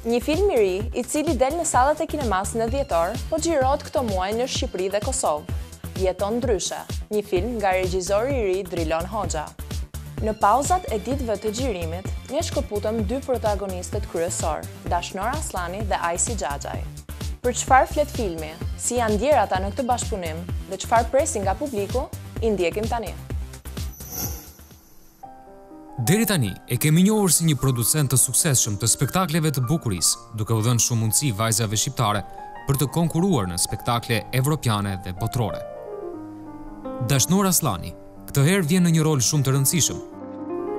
Një film I ri, I cili del në sallat e kinemas në dhjetor, po xhirohet këto muaj në Shqipëri dhe Kosovë. Jeton ndryshe, një film nga regjizori I ri Drilon Hoxha. Në pauzat e ditëve të xhirimit, ne shkëputëm dy protagonistët kryesor, Dashnor Aslani dhe Ajsi Xhaxhaj. Për çfarë flet filmi, si janë ndjer ata në këtë bashkëpunim dhe çfarë presin nga publiku, I ndjekim tani. Deri tani e kemi njohur si një producent të suksesshëm të spektakleve të bukurisë, duke u dhënë shumë mundësi vajzave shqiptare për të konkuruar në spektakle evropiane dhe botërore. Dashnor Aslani këtë herë vjen në një rol shumë të rëndësishëm.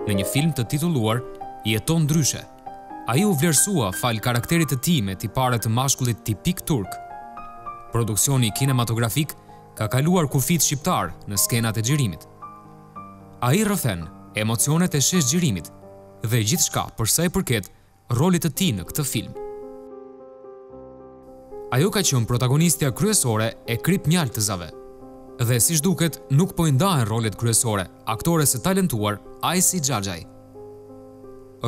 Në një film të titulluar Jeton ndryshe. Ai u vlerësua fal karakterit të tij me tipare të mashkullit tipik turk. Produksioni kinematografik ka kaluar kufit shqiptar në skenat e xhirimit. Ai rrëfen emocionet e shesh xhirimit dhe gjithçka për sa I përket rolit të tij në këtë film. Ajo ka qenë protagonistja kryesore e Krip Mjaltëzave. Dhe siç duket, nuk po I ndahen rolet kryesore, aktores së talentuar Ajsi Xhaxhaj.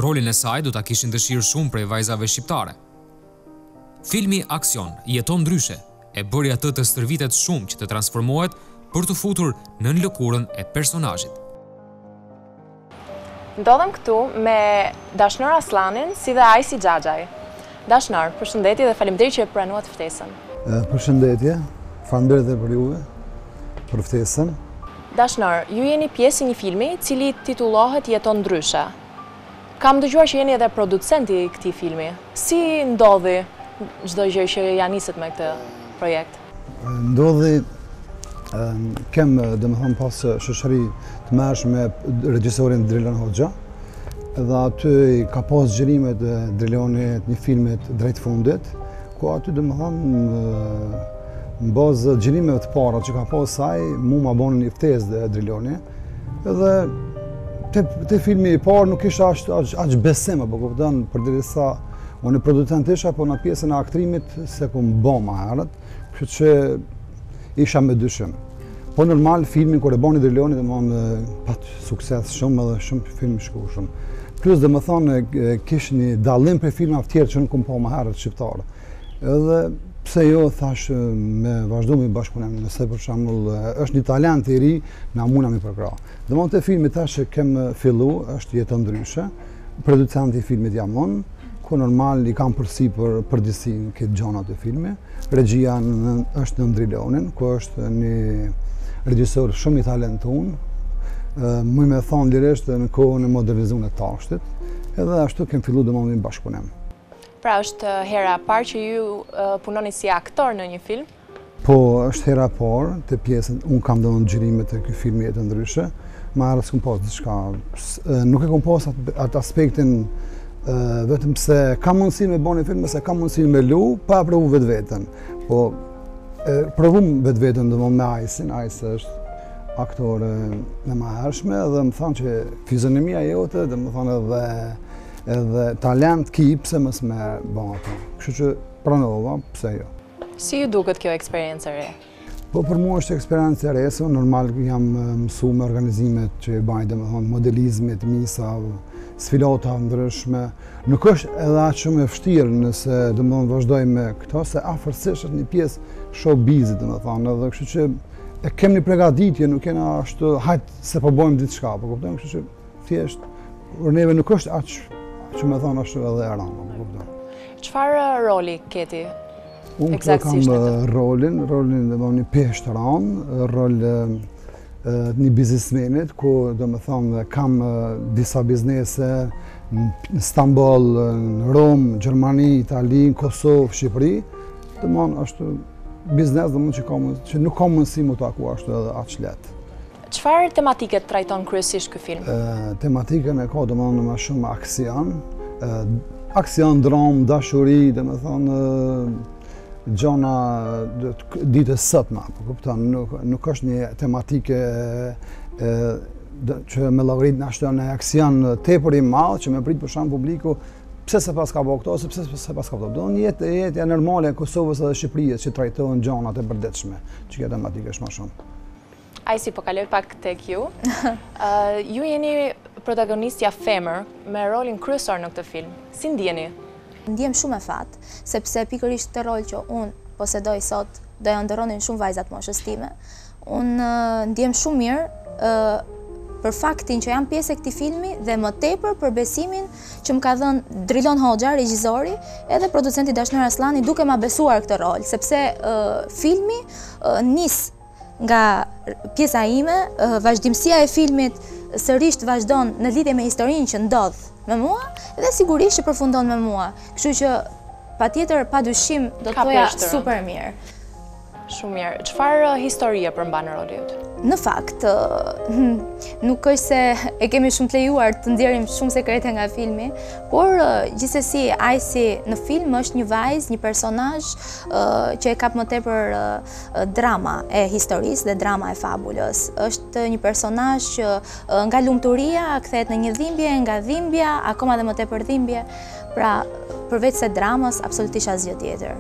Rolin e saj do ta kishin dëshirë shumë prej vajzave shqiptare. Filmi aksion Jeton ndryshe e bëri atë të stërvitet shumë që të transformohet për të futur në lëkurën e personazhit. Ndodhem këtu me Dashnor Aslanin si dhe Ajsi Xhaxhaj. Dashnor, përshëndetje dhe faleminderit që pranuat ftesën. Përshëndetje, faleminderit edhe për juve për ftesën. Dashnor, ju jeni pjesë I një filmi I cili titullohet Jeton ndryshe. Kam dëgjuar që jeni edhe producenti I këtij filmi. Si ndodhi çdo gjë që ja nisët me këtë projekt? Ndodhi kem domethënë pas shoqëri të mërshme me regjisorin Drilon Hoxha. Dhe aty ka pas xhirimet e Drilonit një filmit drejt fundit, ku aty domethënë në bazë xhirimeve të para që ka pas saj, mu ma bën një ftesë dhe Driloni. Edhe te filmi I parë nuk isha aq besim apo kupton, përderisa unë producent isha, po në pjesën e aktrimit se ku më bë më herët, kështu që isha me dyshim. Po normal filmin kur e bani Driloni domethënë pat sukses shumë edhe shumë film I shkushëm. Plus domethënë kish një dallim për filma të tjerë që nuk kom pa më herët shqiptare. Edhe pse jo thash me vazhdojmë I bashkëpunim, nëse për shembull është një talent I ri, na mundam I përkra. Domethënë te filmi tash që kem fillu është Jeton ndryshe, producenti I filmit jam unë, ku normal I kam përsipër përgjegjësinë këtë gjanat e filmit. Regjia është në Drilonin, ku është një regjisor shumë I talentuar. Muj me thonë lirisht në kohën e modernizuar të tashtit, edhe ashtu kem fillu domethënë I bashkëpunim. Pra është hera e parë që ju punoni si aktor në një film? Po, është hera e parë të pjesën, unë kam dhënë xhirimet e këtij filmi Jeton ndryshe, më herët s'kom pas diçka. Nuk e kom pas atë aspektin vetëm se kam mundësi me bëni film, se kam mundësi me lu, pa provu vetveten. Po provum vetveten domethënë me Ajsin, Ajsi është aktore në mëhershme dhe më thanë që fizionomia jote, domethënë edhe talent ki, pse mos me bën ato. Kështu që pranova, pse jo. Si ju duket kjo eksperiencë e re? Po për mua është eksperiencë e re, normal jam mësuar me organizimet që bëjnë domethënë modelizmit, misa, sfilata ndryshme. Nuk është edhe aq shumë e vështirë nëse domethënë vazhdoj me këto, se afërsisht është një pjesë showbizit domethënë, edhe kështu që e kem një përgatitje, nuk kena ashtu hajt se po bëjmë diçka, po kupton, kështu që thjesht për neve nuk është aq që me thonë ashtu edhe e rana, më kupton. Çfarë roli keti? Unë kam rolin dhe një peshëran, rol një biznesmenit, ku do me thonë kam disa biznese në Istanbul, në Rom, Gjermani, Itali, Kosovë, Shqipëri. Dhe mon ashtu biznes dhe mon që nuk kam mundësi më taku ashtu edhe aq letë. Çfarë tematike trajton kryesisht ky film? Tematikën e ka domethënë më shumë aksion, dramë, dashuri, domethënë gjona ditës sotme, po kupton, nuk është një tematike që me llogarit na shton në aksion tepër I madh që më prit për shkak publiku, pse se pas ka bëu këto ose pse se pas ka bëu. Do një jetë normale e Kosovës dhe Shqipërisë që trajtohen gjonat e përditshme, që kjo tematikë është më shumë. Ajsi, po kaloj pak tek ju. Ju jeni protagonistja femër me rolin kryesor në këtë film. Si ndjeni? Ndjem shumë e fat, sepse pikërisht këtë rol që unë posedoj sot do ja ndërronin shumë vajzat moshës time. Unë ndjem shumë mirë për faktin që jam pjesë e këtij filmi dhe më tepër për besimin që më ka dhënë Drilon Hoxha, regjizori, edhe producenti Dashnor Aslani, duke ma besuar këtë rol, sepse filmi nis nga pjesa ime, vazhdimësia e filmit sërish vazhdon në lidhje me historinë që ndodh me mua dhe sigurisht që përfundon me mua. Kështu që patjetër padyshim do të thoja super mirë. Shumë mirë. Çfarë historie përmban roli jot? Në fakt, nuk është se e kemi shumë të lejuar të nxjerrim shumë sekrete nga filmi, por gjithsesi ai si në film është një vajzë, një personazh që e kap më tepër drama e historisë dhe drama e fabulës. Është një personazh që nga lumturia kthehet në një dhimbje, nga dhimbja akoma dhe më tepër dhimbje. Pra, përveç se dramës, absolutisht asgjë tjetër.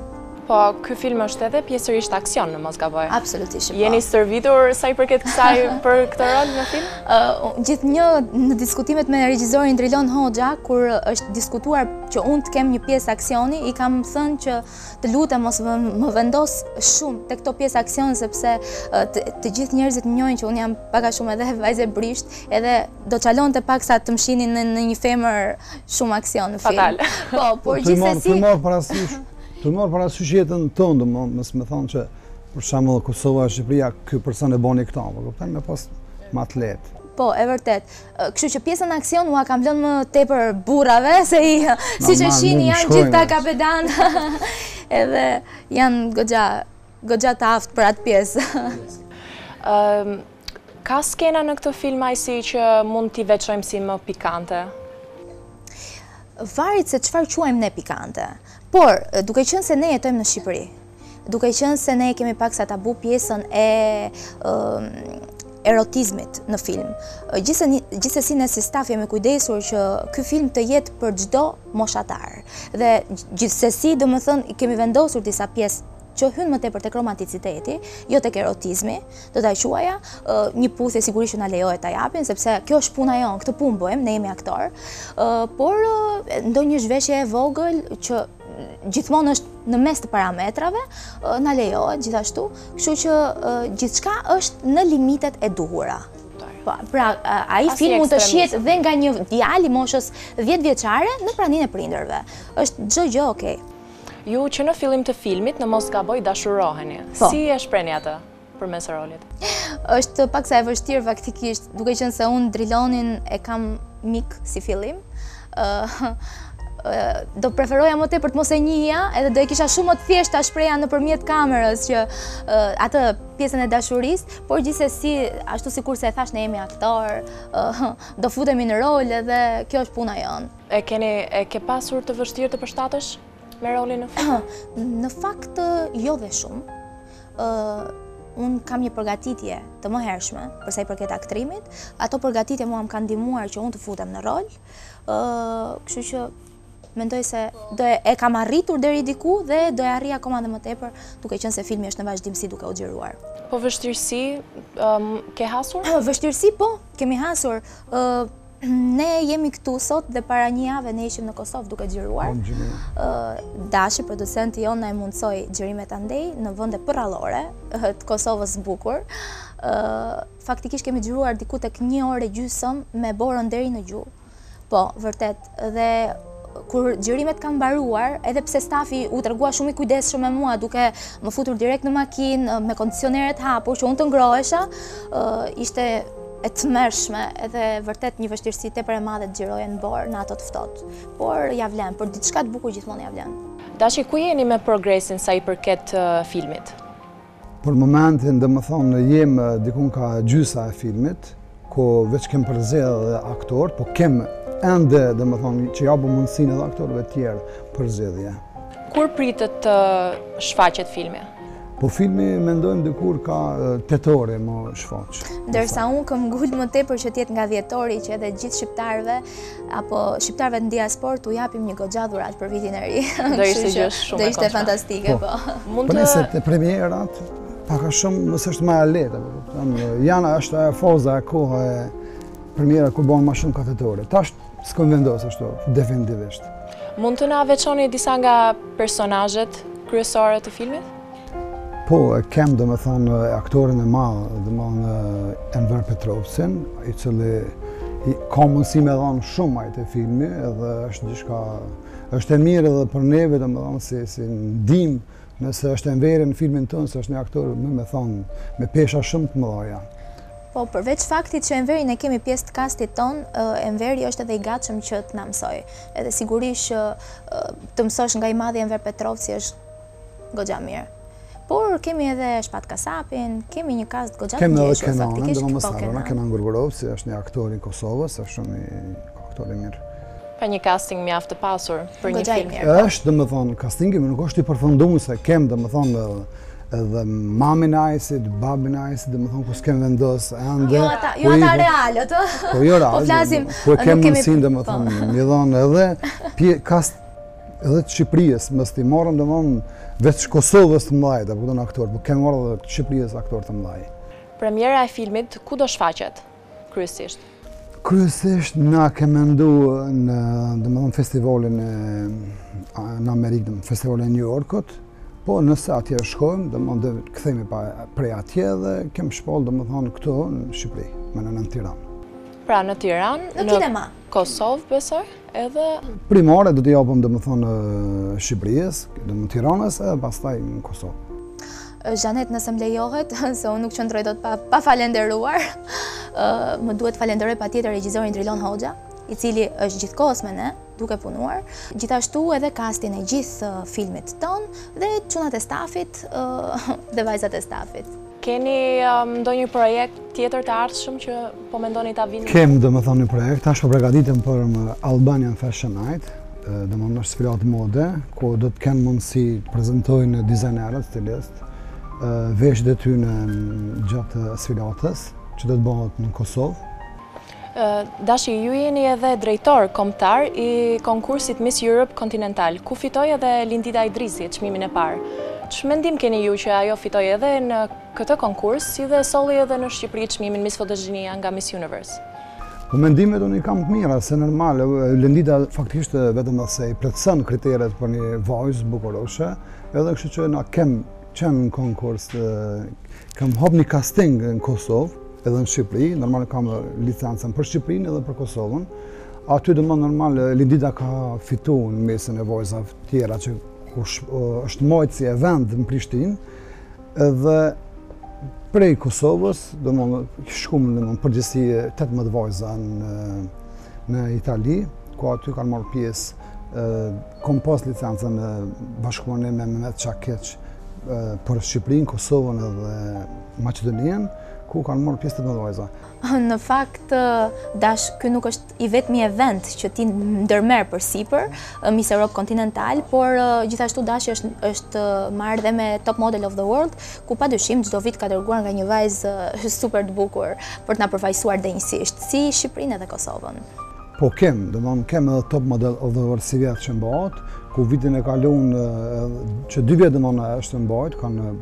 Po, ky film është edhe pjesërisht aksion, në mos gaboj. Absolutisht. Jeni stërvitur sa i përket kësaj për këtë rol në film? Gjithnjë në diskutimet me regjizorin Drilon Hoxha, kur është diskutuar që unë të kem një pjesë aksioni, i kam thënë që të lutem mos më vendos shumë tek këto pjesë aksioni, sepse të gjithë njerëzit më njohin që unë jam pak a shumë edhe vajzë brisht, edhe do çalonte pak sa të më shihnin në një femër shumë aksion në film. Fatal. Po, por gjithsesi Të marrë parasysh jetën tonë, mësë me thonë që për shembull Kosova, Shqipëria, ky person e boni këta, po kupton, me pas më atlet. Po, e vërtet. Kështu që pjesën aksion ua kam lënë më tepër burrave, se siç e shihni janë gjithta kapedan, edhe janë goxha të aftë për atë pjesë. Ka skena në këtë film si që mund t'i veçojmë si më pikante? Varet se çfarë quajmë ne pikante. Por, duke qenë se ne jetojmë në Shqipëri, duke qenë se ne kemi paksa tabu pjesën e erotizmit në film, gjithsesi ne si staf jemi kujdesur që ky film të jetë për çdo moshatar. Dhe gjithsesi, domethënë, kemi vendosur disa pjesë që hynë më tepër tek romanticiteti, jo tek erotizmi, do ta quaja, një puthje sigurisht që na lejohet ta japin, sepse kjo është puna jonë, këtë punë bëjmë, ne jemi aktor, por ndonjë zhveshje e vogël që gjithmonë është në mes të parametrave, na lejohet gjithashtu, kështu që gjithçka është në limitet e duhura. Pra, ai film mund të shihet dhe nga një djalë i moshës 10 vjeçare në praninë e prindërve. Është çdo gjë okay. Ju që në fillim të filmit në mos gaboj dashuroheni. Si e shprehni atë përmes rolit? Është paksa e vështirë faktikisht, duke qenë se unë Drilonin e kam mik si fillim. Do preferoja më tepër të mos e njihja, edhe do e kisha shumë më të thjeshtë ta shprehja nëpërmjet kamerës që atë pjesën e dashurisë, por gjithsesi, ashtu sikur se e thash, ne jemi aktor, do futemi në rol edhe kjo është puna jonë. E ke pasur të vështirë të përshtatesh me rolin në film? Në fakt, jo dhe shumë. Unë kam një përgatitje të mëhershme përsa i përket aktrimit. Ato përgatitje mua më kanë ndihmuar që unë të futem në rol. Kështu që mendoj se e kam arritur deri diku dhe do e arrij akoma dhe më tepër, duke qenë se filmi është në vazhdimsi duke u xhiruar. Po vështirësi ke hasur? Vështirësi po, kemi hasur. Ne jemi këtu sot dhe para një jave ne ishim në Kosovë duke xhiruar. Dashi, producenti jonë, na e mundsoi xhirimet andej në vende përrallore të Kosovës bukur. Faktikisht kemi xhiruar diku tek 1 orë e gjysmë me borën deri në gjuhë. Po, vërtet. Dhe kur xhirimet kanë mbaruar, edhe pse stafi u tregua shumë i kujdesshëm me mua, duke më futur direkt në makinë me kondicioneret hapur që unë të ngrohesha, ishte e tmerrshme edhe vërtet një vështirësi tepër e madhe të xhiroje në borë në ato të ftohtë. Por ja vlen, për diçka të bukur gjithmonë ja vlen. Dashi, ku jeni me progresin sa i përket filmit? Për momentin, domethënë, jem dikun ka gjysa e filmit, ku veç kem përzgjedhë aktor, po kem ende, domethënë, që japu mundësinë edhe aktorëve tjerë përzgjedhje. Kur pritet të shfaqet filmi? Po filmi mendojmë dikur ka tetore më shfaq. Ndërsa unë kam ngul më tepër që tjetë nga dhjetori që edhe gjithë shqiptarëve apo shqiptarëve në diaspor t'u japim një goxha dhuratë për vitin e ri. Do ishte gjë shumë e këndshme. Do ishte fantastike, po. Po nëse të premierat paka shumë mësë është më e lehtë, janë është faza e koha e premiera ku bën më shumë katetore. Tash s'kam vendosur ashtu definitivisht. Mund të na veçoni disa nga personazhet kryesore të filmit? Po, kem dhe me thonë aktorin e madh, dhe me thonë Enver Petrovcin, i cili ka mundësi me dhanë shumë ajtë e filmi, edhe është diçka, është e mirë edhe për neve dhe me thonë si ndim, nëse është Enveri në filmin tënë, se është një aktor me thonë, me pesha shumë të mëdha. Po, përveç faktit që Enveri ne kemi pjesë të kastit tonë, Enveri është edhe i gatshëm që të na mësoj. Edhe sigurisht të mësosh nga i madhi Enver Petrovci është goxha mirë. Por kemi edhe Shpat Kasapin, kemi një kast goxha të ndjeshur faktikisht. Kemi edhe Kenanën, Kenan Gurgurovci, është një aktor i Kosovës, është shumë një aktor i mirë. Pa një casting mjaft të pasur për një film. Është, domethënë, castingi nuk është i përfunduar, se kem domethënë edhe mamin Ajsit, babin Ajsit, domethënë ku s'kem vendos ende. Jo ata realët, Po jo real. Po flasim, ku kem mundsinë domethënë, mi dhon edhe kast edhe të Shqipërisë, mos ti morëm domethënë veç Kosovës të mëdhaj, apo don aktor, po kem marrë edhe të Shqipërisë aktor të mëdhaj. Premiera e filmit ku do shfaqet kryesisht? Kryesisht na ke mendu në domethënë festivalin në Amerikë, festivalin e New Yorkut, po nëse atje shkojmë, domethënë kthehemi prej atje dhe kem shpall domethënë këtu në Shqipëri, në Tiranë. Pra në Tiranë, në Kosovë besoj, edhe primare do t'i japim domethënë Shqipërisë, domethënë Tiranës e pastaj në Kosovë. Zhanet, nëse më lejohet, se unë nuk qëndroj dot pa falenderuar, më duhet falenderoj patjetër regjisorin Drilon Hoxha, i cili është gjithkohës me ne, duke punuar, gjithashtu edhe castin e gjithë filmit ton dhe çunat e stafit dhe vajzat e stafit. Keni ndonjë projekt tjetër të ardhshëm që po mendoni ta vini? Kem domethënë një projekt, tash po përgatitem për Albanian Fashion Night, domethënë është sfilate mode, ku do të kenë mundësi të prezantojnë dizajnerët, stilistë, veshjet e tyre gjatë sfilatës, që do të bëhet në Kosovë. Dashi, ju jeni edhe drejtor kombëtar i konkursit Miss Europe Continental, ku fitoi edhe Lindita Idrisi çmimin e parë. Ç'mendim keni ju që ajo fitoi edhe në këtë konkurs, si dhe solli edhe në Shqipëri çmimin Miss Fotogjenia nga Miss Universe? Po mendimet unë i kam të mira, se normal, Lindita faktikisht vetëm se i plotson kriteret për një vajzë bukuroshe, edhe kështu që na kem qenë në konkurs, kam hap një casting në Kosovë, edhe në Shqipëri, normal kam licencën për Shqipërinë edhe për Kosovën. Aty domethënë normal Lindita ka fituar në mesën e vajzave të tjera që është majtësi e vend në Prishtinë, edhe prej Kosovës, domethënë shkum në përgjithësi 18 vajza në Itali, ku aty kanë marrë pjesë, kom pas licencën në bashkëpunim me Mehmet Çakeç për Shqipërinë, Kosovën edhe Maqedoninë, ku kanë marrë pjesë të mëdha vajza. Në fakt, Dash, ky nuk është i vetmi event që ti ndërmerr përsipër Miss Europe Continental, por gjithashtu Dashi është marrë dhe me Top Model of the World, ku padyshim çdo vit ka dërguar nga një vajzë super të bukur për të na përfaqësuar denjësisht, si Shqipërinë edhe Kosovën. Po kem edhe Top Model of the World si vjetë që mbahet, ku vitin e kaluar që 2 vjet domethënë është mbajt, kanë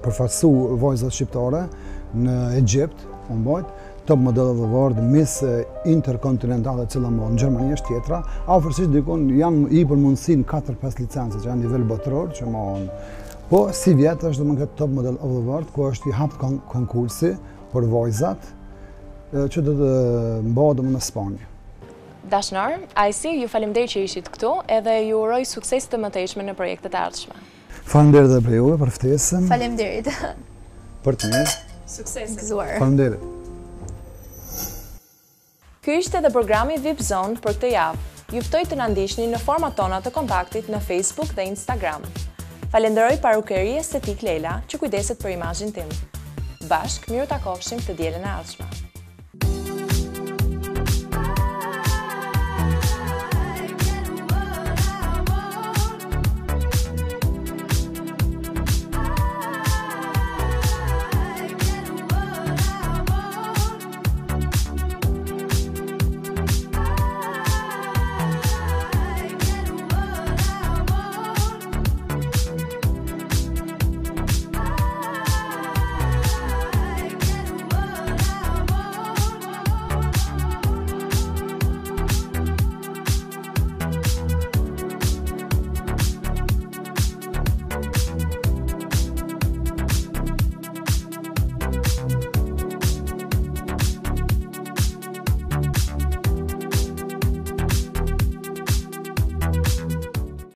përfaqësuar vajzat shqiptare në Egjipt, mbajt Top Model of the World, Miss Interkontinentale e cila mbahet në Gjermani është tjetra, afërsisht dikon janë i për mundësinë 4-5 licencë që janë nivel botror që mbahen. Po si vjetë është domethënë këtë Top Model of the World, ku është i hap konkursi për vajzat që do të mbahet në Spanjë. Dashnar, Ajsi, ju faleminderit që ishit këtu, edhe ju uroj sukses të mëtejshme në projektet e ardhshme. Faleminderit edhe për juve, për ftesën. Faleminderit. Për të mirë. Sukses. Faleminderit. Ky ishte edhe programi VIP Zone për këtë javë. Ju ftoj të na ndiqni në format tona të kontaktit në Facebook dhe Instagram. Falenderoj parukeri estetik Leila që kujdeset për imazhin tim. Bashk, miru takofshim të dielën e ardhshme.